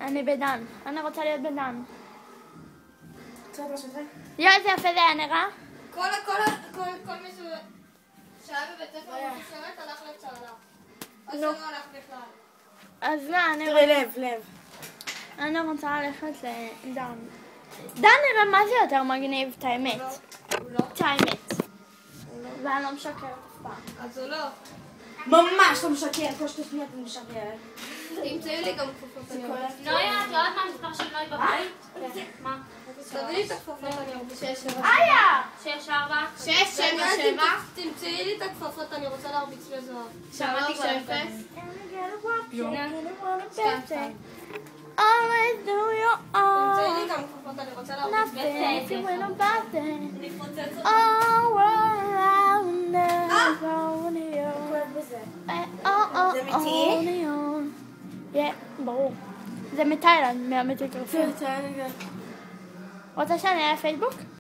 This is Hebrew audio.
אני בדן. אני רוצה להיות בדן. רוצה את ראשותך? יואי, איזה יפה זה היה נראה. כל מי שהיה בבית ספר מסוימת הלך לצהלה. או שלא הלך בכלל. אז לא, תראי, לב. אני רוצה ללכת לדן. דן נראה מה זה יותר מגניב, את האמת. הוא לא? את האמת. ואני לא משקרת אף פעם. אז הוא לא. ממש לא משקר, כל שתי שניות אני משקרת. תמצאי לי גם כפפות אני רוצה. נויה, את יודעת מה המספר של נוי בבית? מה? תביא לי את הכפפות אני רוצה. 6, 4. 6, 7, 7. תמצאי לי את הכפפות אני רוצה להרביץ לזוהר. שמעתי כבר 0. Always do your תמצאי own. לי גם כפפות אני רוצה להרביץ. Nothing to win about it. All around us, only you. זה אמיתי? only you. כן, ברור. זה מתאילנד, מהמתיקרפים. רוצה שאני אעלה פייסבוק?